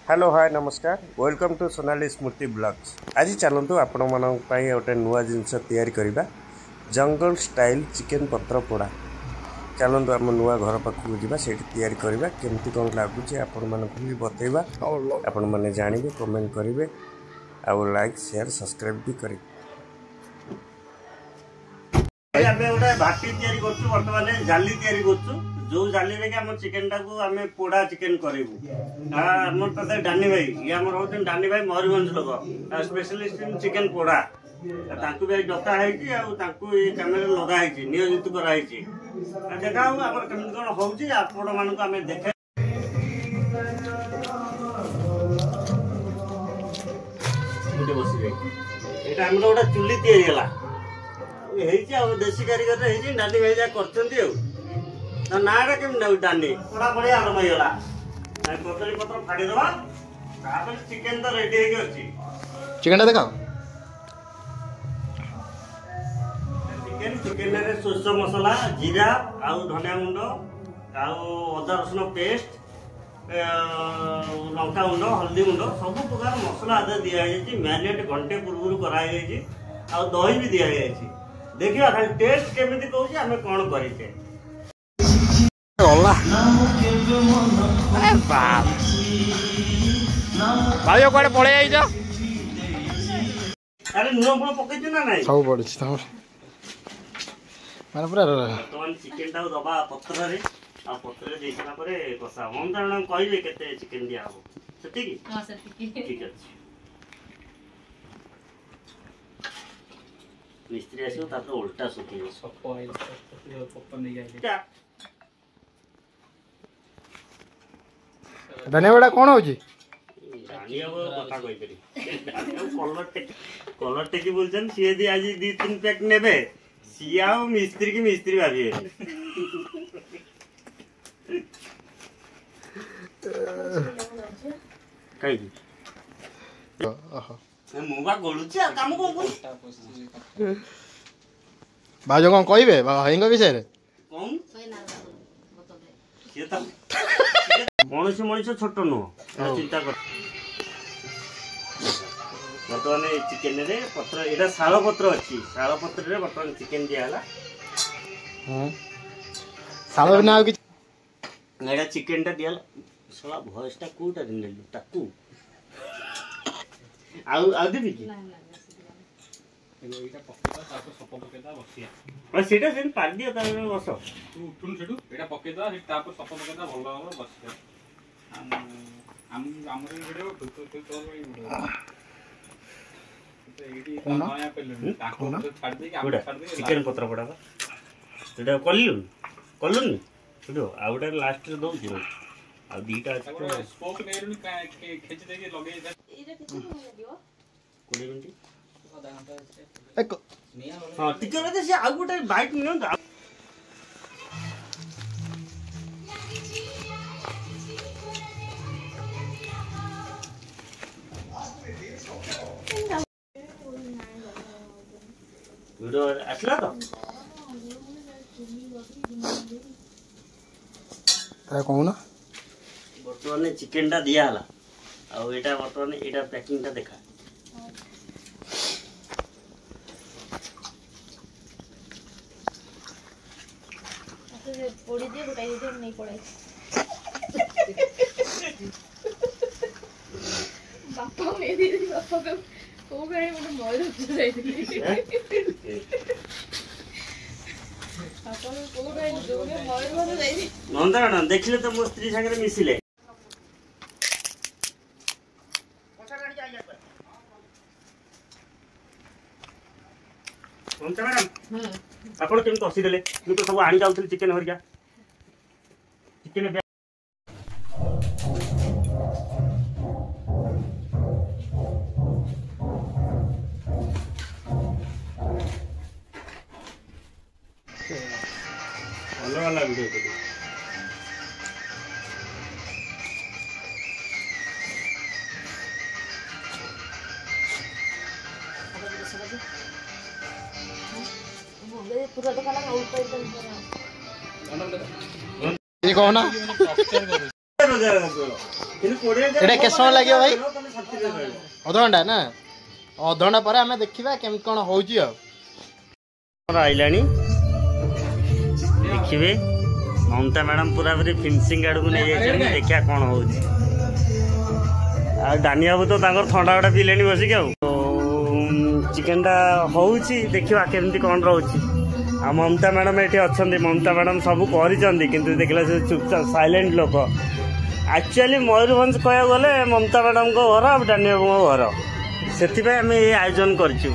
Hello hi नमस्कार welcome to Sonali Smriti blogs. आज चलतु आपण मानक गोटे नुआ जिनस तैयारी करबा जंगल स्टाइल चिकेन पत्र पोड़ा। चलतु आम नुआ घर पाखक जावा से तैयारी करबा केमती कौन लगुच आपण मानक भी बतैबा आपण माने जानिबे कमेंट करेंगे आउ लाइक शेयर सब्सक्राइब भी करेंगे। आमे गोटे भाटी तैयारी करछु वर्तमान जाली तैयारी करछु जो जाली रे हम चिकेन टाको आमे पोड़ा चिकेन करेबु। हमर तते डानी भाई ये हमर होतन डानी भाई मयूरभंज लोग स्पेशलिस्ट इन चिकेन पोड़ा ताकू भी डका है कि आ ताकू ये कैमरा लगा है कि नियोजित करा है कि देखा हम हमर केमन कोन होउची आपण मान को आमे देखे मुटे बसी गई एटा हमर ओटा चुल्ली तैयारी गेला हेची आ देसी कारीगर हेची डानी भाई जा करचंती आ नाटा केम डानी बड़ा बढ़िया आरम होइला कदली पत्र फाड़ी दवा तापर चिकेन तो रेडी हे अछि चिकेन देखा चिकेन रे सोस मसाला जीरा आउ धनिया गुंड आउ अदा रसुन पेस्ट लंका गुंड हल्दी गुंड सब प्रकार मसला आदि दिया है मैरिनेट घंटे पूर्व करा है आउ दही भी दिया है देखिए खाली टेस्ट केमिति कहूची हमें कोन करिचे भाई कुआडे पळे आइज अरे नुन फुल पकैछ ना नाही सब पड़छ तमर माने पूरा तोन चिकेन टा दबा पत्र रे आ पत्र रे देखला परे कसा हम त कहले केते चिकेन दिया हो सती की हां सती की ठीक अछि मिस्त्री आसो ता तो उल्टा सुती सब आइल पप्पा नहीं गए धन्यवाद कौन होची कथा कहि परी कलर टेकी बोलछन सी दी आज 2-3 पैक नेबे सिया मिस्त्री की मिस्त्री भाबिए काई मुगा गोलुची आ काम को भाजो कौन कहबे हईंग विषय रे कौन ये त मनुष्य मनुष्य छोट नुह चिंता कर बर्तमान चिकेन रे पत्र एटा शाल पत्र अछि शाल पत्र रे बर्तमान चिकेन दिया हला शाल बिना कि एटा चिकेन टा दिया सला भॉइस टा कोटा दिन ले ताकू आ देबी की एटा पकेता ताको सप पकेता बसिया आ सेटा सेन पार दिया ता बस तू उठुन सेटू एटा पकेता से ताको सप पकेता भलो हमर बसिया हम हमरे वीडियो तो तोर वीडियो तो एडी नया पेलन ताको छाड़ दे हम छाड़ दे चिकेन पत्र पड़ा सेटा कल्लुन सेटू आउटा लास्ट रे दउ दियो आ दीटा स्पोक नेरुन खेच दे के लगे एटा किछ लागियो 20 मिनिट आधा घंटा एक हां टिके रे से आउ गोटे बाइट नियो वीडियो आसला तो ता कहूना बर्तमान चिकेन टा दिया हला आ एटा बर्तमान एटा पैकिंग टा देखा पोड़ी दिए गोटाई दिए नहीं पड़े बापा मेरी बापा को को गए मतलब मौज हो जाएगी बापा को गए जो के मौज हो जाएगी नंदन देखले तो मो स्त्री संगे मिसिले कौन मैडम आपण केम कसी देले मु तो सब आनी जाउथि चिकेन हरिया चिकेन अलग अलग वीडियो को पूरा दुकान में ऊपर ये कहना କିନ୍ତୁ एटा के समय लागियो भाई अध घंटा ना अध घंटा पर आम देखा केम कौन हो आइलानी देखिए ममता मैडम पूरा पूरी फिनिशिंग आड़ को नहीं जाइए देखिया कौन हो दानिया बाबू तो थंडा गुटा पीले बसिक चिकेन टा हो देखा केमती कौन रोचे आ ममता मैडम ये अच्छा ममता मैडम सब कर देखला से चुपचाप साइलेंट लोक एक्चुअली मयूरभंज कह गले ममता मैडम को घर आ दानिया बाबू घर से आम ये आयोजन करूँ।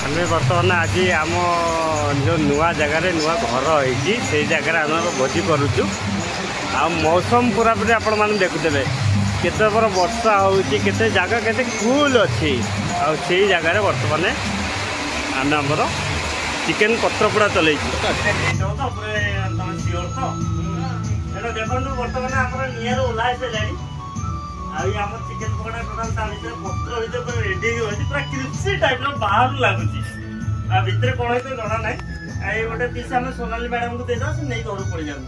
आम बर्तमान आज आम जो नुआ जगार नुआ घर होती से जगार आम भोजी करुचु आ मौसम पूरा पूरी आपण मैंने देखुते केते पर वर्षा होती केते जगह केते कूल अच्छी आई जगार बर्तमान आम आमर चिकेन पत्रपोड़ा चल देखो बर्तमान आम निआर ओह्लाई सारे आम चिकेन पकड़ा टोटाल पत्र भर पूरा रेडी पूरा क्रिस्पी टाइप बाहर लगुच भितर कौन है जना ना ये गोटे पीस आम सोनाली मैडम को देदेव से नहीं घर पड़ जाए।